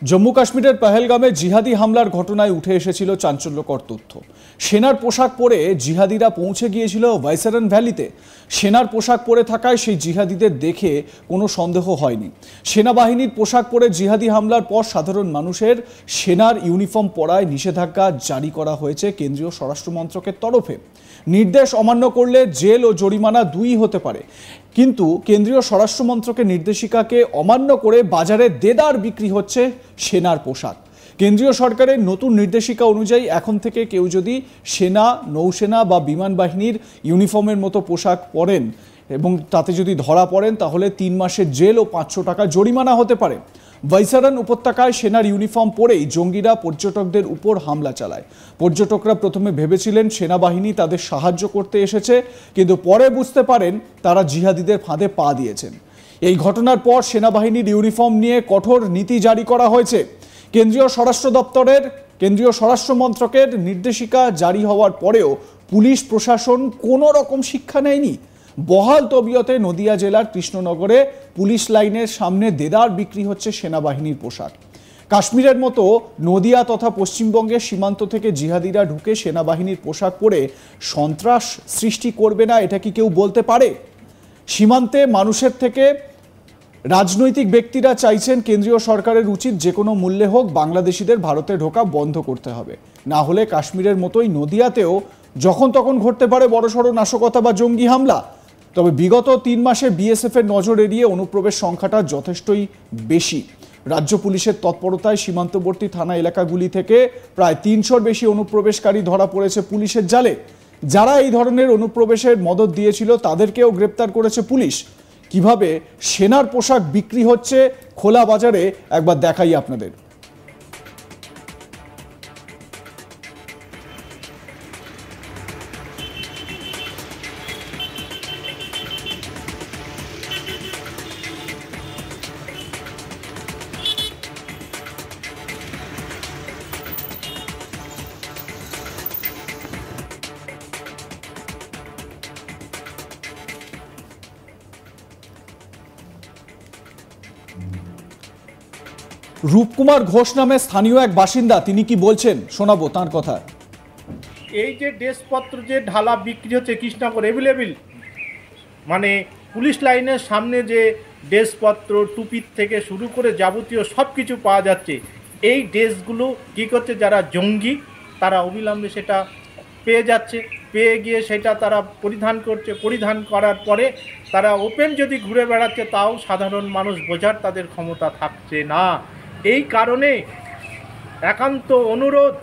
জম্মু কাশ্মীরের পহেলগামে জিহাদি হামলার ঘটনায় উঠে এসেছিল চাঞ্চল্যকর তথ্য। সেনার পোশাক পরে জিহাদিরা পৌঁছে গিয়েছিল ভাইসারান ভ্যালিতে। সেনার পোশাক পরে থাকায় সেই জিহাদিদের দেখে কোনো সন্দেহ হয়নি। সেনাবাহিনীর পোশাক পরে জিহাদি হামলার পর সাধারণ মানুষের সেনার ইউনিফর্ম পরায় নিষেধাজ্ঞা জারি করা হয়েছে কেন্দ্রীয় স্বরাষ্ট্র মন্ত্রকের তরফে। নির্দেশ অমান্য করলে জেল ও জরিমানা দুই হতে পারে। কিন্তু কেন্দ্রীয় স্বরাষ্ট্র মন্ত্রকের নির্দেশিকাকে অমান্য করে বাজারে দেদার বিক্রি হচ্ছে সেনার পোশাক। কেন্দ্রীয় সরকারের নতুন নির্দেশিকা অনুযায়ী এখন থেকে কেউ যদি সেনা, নৌসেনা বা বিমান বাহিনীর ইউনিফর্মের মতো পোশাক পরেন এবং তাতে যদি ধরা পড়েন তাহলে 3 মাসের জেল ও 500 টাকা জরিমানা হতে পারে। ভাইসারান উপত্যকায় সেনার ইউনিফর্ম পরেই জঙ্গিরা পর্যটকদের উপর হামলা চালায়। পর্যটকরা প্রথমে ভেবেছিলেন সেনাবাহিনী তাদের সাহায্য করতে এসেছে, কিন্তু পরে বুঝতে পারেন তারা জিহাদিদের ফাঁদে পা দিয়েছেন। এই ঘটনার পর সেনাবাহিনীর ইউনিফর্ম নিয়ে কঠোর নীতি জারি করা হয়েছে। কেন্দ্রীয় স্বরাষ্ট্র মন্ত্রকের নির্দেশিকা জারি হওয়ার পরেও পুলিশ প্রশাসন কোনো রকম শিক্ষা নেয়নি। বহাল তবিয়তে নদিয়া জেলার কৃষ্ণনগরে পুলিশ লাইনের সামনে দেদার বিক্রি হচ্ছে সেনাবাহিনীর পোশাক। কাশ্মীরের মতো নদিয়া তথা পশ্চিমবঙ্গের সীমান্ত থেকে জিহাদিরা ঢুকে সেনাবাহিনীর পোশাক পরে সন্ত্রাস সৃষ্টি করবে না, এটা কি কেউ বলতে পারে? সীমান্তে মানুষের থেকে রাজনৈতিক ব্যক্তিরা চাইছেন কেন্দ্রীয় সরকারের উচিত যে কোনো মূল্যে হোক বাংলাদেশিদের ভারতে ঢোকা বন্ধ করতে হবে, না হলে কাশ্মীরের মতোই নদিয়াতেও যখন তখন ঘটতে পারে বড়সড় নাশকতা বা জঙ্গি হামলা। তবে বিগত 3 মাসে বিএসএফ এর নজর এড়িয়ে অনুপ্রবেশ সংখ্যাটা যথেষ্টই বেশি। রাজ্য পুলিশের তৎপরতায় সীমান্তবর্তী থানা এলাকাগুলি থেকে প্রায় 300-র বেশি অনুপ্রবেশকারী ধরা পড়েছে পুলিশের জালে। যারা এই ধরনের অনুপ্রবেশের মদদ দিয়েছিল তাদেরকেও গ্রেপ্তার করেছে পুলিশ। কিভাবে সেনার পোশাক বিক্রি হচ্ছে খোলা বাজারে একবার দেখাই আপনাদের। রূপকুমার ঘোষ নামে স্থানীয় এক বাসিন্দা, তিনি কি বলছেন শোনাবো তার কথা। এই যে ড্রেসপত্র যে ঢালা বিক্রি হচ্ছে কৃষ্ণনগর অ্যাভেলেবেল, মানে পুলিশ লাইনের সামনে যে ড্রেসপত্র টুপির থেকে শুরু করে যাবতীয় সব কিছু পাওয়া যাচ্ছে, এই ড্রেসগুলো কী করছে যারা জঙ্গি তারা অবিলম্বে সেটা পেয়ে যাচ্ছে, পেয়ে গিয়ে সেটা তারা পরিধান করছে। পরিধান করার পরে তারা ওপেন যদি ঘুরে বেড়াচ্ছে তাও সাধারণ মানুষ বোঝার তাদের ক্ষমতা থাকছে না। এই কারণে একান্ত অনুরোধ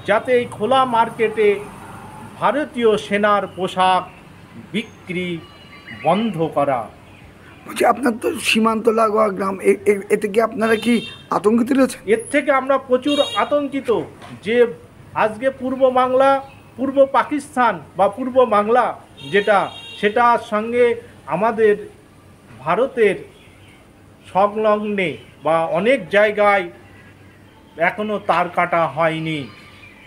যাতে এই খোলা মার্কেটে ভারতীয় সেনার পোশাক বিক্রি বন্ধ করা। বলছি, আপনার তো সীমান্ত লাগোয়া গ্রাম, এতে কি আপনারা কি আতঙ্কিত রয়েছে? এর থেকে আমরা প্রচুর আতঙ্কিত যে আজকে পূর্ব পাকিস্তান বা পূর্ব বাংলা সেটার সঙ্গে আমাদের ভারতের সংলগ্নে বা অনেক জায়গায় এখনও তার কাটা হয়নি।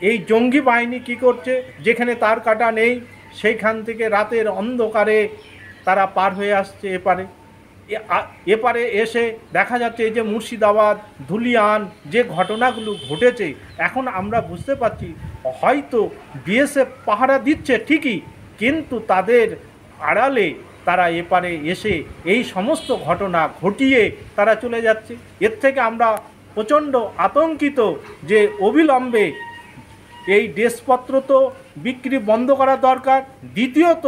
এই জঙ্গি বাহিনী কী করছে, যেখানে তার কাটা নেই সেইখান থেকে রাতের অন্ধকারে তারা পার হয়ে আসছে এপারে এসে দেখা যাচ্ছে এই যে মুর্শিদাবাদ, ধুলিয়ান যে ঘটনাগুলো ঘটেছে, এখন আমরা বুঝতে পারছি হয়তো বিএসএফ পাহারা দিচ্ছে ঠিকই, কিন্তু তাদের আড়ালে তারা এপারে এসে এই সমস্ত ঘটনা ঘটিয়ে তারা চলে যাচ্ছে। এর থেকে আমরা প্রচণ্ড আতঙ্কিত যে অবিলম্বে এই ড্রেসপত্র তো বিক্রি বন্ধ করা দরকার। দ্বিতীয়ত,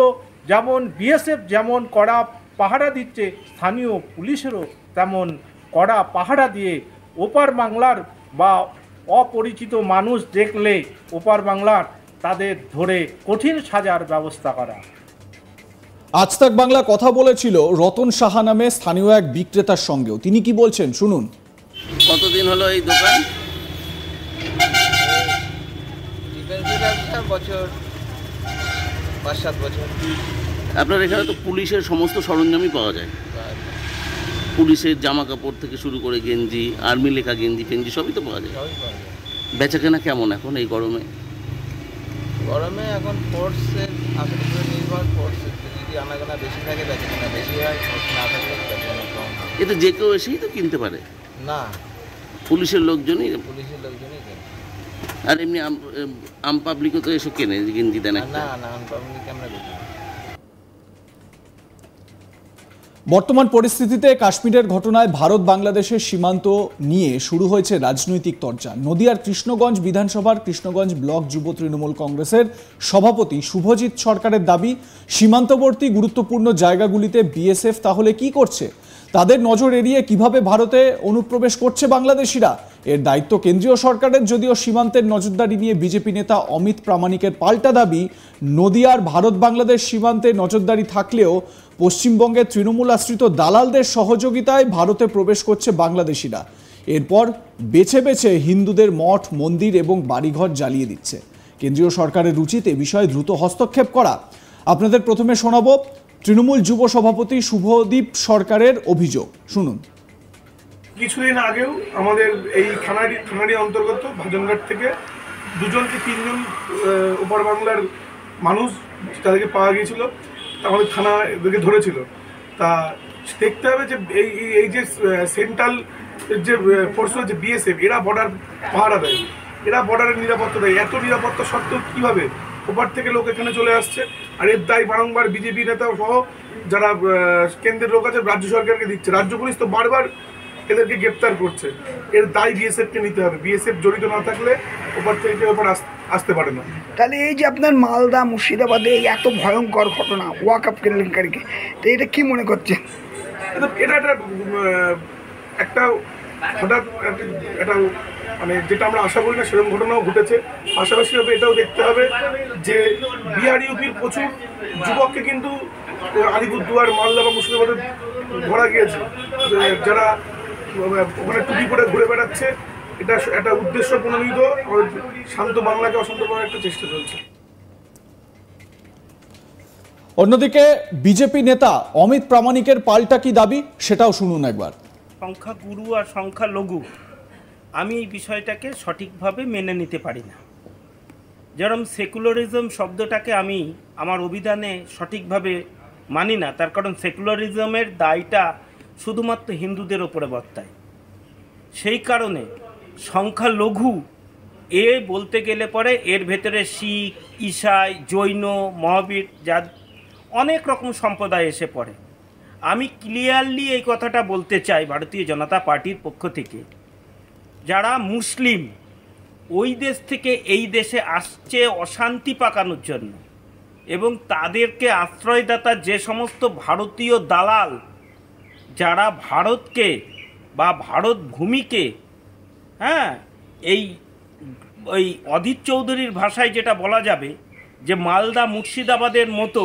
যেমন বিএসএফ যেমন কড়া পাহারা দিচ্ছে, স্থানীয় পুলিশেরও তেমন কড়া পাহারা দিয়ে ওপার বাংলার বা অপরিচিত মানুষ দেখলে ওপার বাংলার তাদের ধরে কঠিন সাজার ব্যবস্থা করা। আজ তাক বাংলা কথা বলেছিল রতন সাহা নামে স্থানীয় এক বিক্রেতার সঙ্গেও। তিনি কি বলছেন শুনুন। কতদিন হলো এই দোকান? বছর 5-7 বছর। আপনার এখানে তো পুলিশের সমস্ত সরঞ্জামই পাওয়া যায়, পুলিশের জামা কাপড় থেকে শুরু করে গেঞ্জি, আর্মি লেখা গেঞ্জি ফেঞ্জি সবই তো পাওয়া যায়। বেচাকেনা কেমন এখন এই গরমে? এখন ফোর্সের আসলে নির্ভর, ফোর্সের যদি আনাগোনা বেশি থাকে বেচাকেনা বেশি হয়, ফোর্স না থাকলে বেচাকেনা কম। এতে যে কেউ এসেই তো কিনতে পারে না, পুলিশের লোকজনই, পুলিশের লোকজনই কেনে। আর এমনি আম পাবলিকও তো এসব কেনে, গেঞ্জি দেন একটা। না না আনপাবলিক আমরা দেখি না। বর্তমান পরিস্থিতিতে কাশ্মীরের ঘটনায় ভারত বাংলাদেশের সীমান্ত নিয়ে শুরু হয়েছে রাজনৈতিক তরজা। নদিয়ার কৃষ্ণগঞ্জ বিধানসভার কৃষ্ণগঞ্জ ব্লক যুব তৃণমূল কংগ্রেসের সভাপতি শুভজিৎ সরকারের দাবি, সীমান্তবর্তী গুরুত্বপূর্ণ জায়গাগুলিতে বিএসএফ তাহলে কি করছে? তাদের নজর এড়িয়ে কিভাবে ভারতে অনুপ্রবেশ করছে বাংলাদেশিরা? এর দায়িত্ব কেন্দ্রীয় সরকারের। যদিও সীমান্তের নজরদারি নিয়ে বিজেপি নেতা অমিত প্রামাণিকের পাল্টা দাবি, নদিয়ার ভারত বাংলাদেশ সীমান্তে নজরদারি থাকলেও পশ্চিমবঙ্গের তৃণমূল আশ্রিত দালালদের সহযোগিতায় ভারতে প্রবেশ করছে বাংলাদেশিরা। এরপর বেছে বেছে হিন্দুদের মঠ, মন্দির এবং বাড়িঘর জ্বালিয়ে দিচ্ছে। কেন্দ্রীয় সরকারের উচিত এ বিষয়ে দ্রুত হস্তক্ষেপ করা। আপনাদের প্রথমে শোনাবো তৃণমূল যুব সভাপতি শুভদীপ সরকারের অভিযোগ, শুনুন। কিছুদিন আগেও আমাদের এই থানারই অন্তর্গত ভাজনঘাট থেকে 2 থেকে 3 ওপার বাংলার মানুষ তাদেরকে পাওয়া গিয়েছিল, আমাদের থানা এদেরকে ধরেছিল। তা দেখতে হবে যে এই যে সেন্ট্রাল যে ফোর্স যে বিএসএফ, এরা বর্ডার পাহারা দেয়, এরা বর্ডারের নিরাপত্তা দেয়। এত নিরাপত্তা সত্ত্বেও কীভাবে ওপার থেকে লোক এখানে চলে আসছে? আর এর দায় বারংবার বিজেপি নেতা সহ যারা কেন্দ্রের লোক আছে রাজ্য সরকারকে দিচ্ছে। রাজ্য পুলিশ তো বারবার এদেরকে গ্রেপ্তার করছে। এর দায় বিএসএফকে নিতে হবে। বিএসএফ জড়িত না থাকলে ওপার থেকে ওপার আসতে পারে না। তাহলে এই যে আপনার মালদা মুর্শিদাবাদে এই এত ভয়ঙ্কর ঘটনা ওয়াকআপ কেলেঙ্কারিকে, তো এটা কি মনে করছেন? এটা একটা হঠাৎ একটা মানে যেটা আমরা আশা করি না সেরকম ঘটনাও ঘটেছে। পাশাপাশি এটাও দেখতে হবে যে বিহার ইউপির প্রচুর যুবককে কিন্তু আলিপুরদুয়ার, মালদা বা মুর্শিদাবাদে ধরা গিয়েছে, যারা ওখানে টুপি পরে ঘুরে বেড়াচ্ছে। এটা একটা উদ্দেশ্য প্রণোদিত শান্ত বাংলাকে অশান্ত করার একটা চেষ্টা চলছে। অন্যদিকে বিজেপি নেতা অমিত প্রামাণিকের পাল্টা কি দাবি, সেটাও শুনুন একবার। সংখ্যাগুরু আর সংখ্যালঘু, আমি এই বিষয়টাকে সঠিকভাবে মেনে নিতে পারি না। যেরকম সেকুলারিজম শব্দটাকে আমি আমার অভিধানে সঠিকভাবে মানি না, তার কারণ সেকুলারিজমের দায়টা শুধুমাত্র হিন্দুদের ওপরে বর্তায়। সেই কারণে সংখ্যালঘু এ বলতে গেলে পরে এর ভেতরে শিখ, ঈসাই, জৈন, মহাবীর, যা অনেক রকম সম্প্রদায় এসে পড়ে। আমি ক্লিয়ারলি এই কথাটা বলতে চাই ভারতীয় জনতা পার্টির পক্ষ থেকে, যারা মুসলিম ওই দেশ থেকে এই দেশে আসছে অশান্তি পাকানোর জন্য, এবং তাদেরকে আশ্রয়দাতা যে সমস্ত ভারতীয় দালাল যারা ভারতকে বা ভারত ভূমিকে ওই অধীর চৌধুরীর ভাষায় যেটা বলা যাবে যে মালদা মুর্শিদাবাদের মতো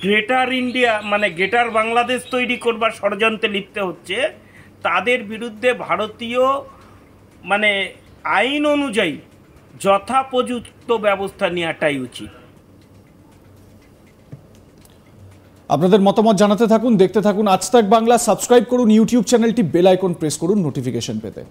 গ্রেটার ইন্ডিয়া মানে গ্রেটার বাংলাদেশ তৈরি করবার ষড়যন্ত্রে লিপ্ত হচ্ছে, তাদের বিরুদ্ধে ভারতীয় মানে আইন অনুযায়ী যথাপযুক্ত ব্যবস্থা নেওয়াটাই উচিত। আপনাদের মতামত জানাতে থাকুন, দেখতে থাকুন আজ তাক বাংলা। সাবস্ক্রাইব করুন ইউটিউব চ্যানেলটি, বেল আইকন প্রেস করুন নোটিফিকেশন পেতে।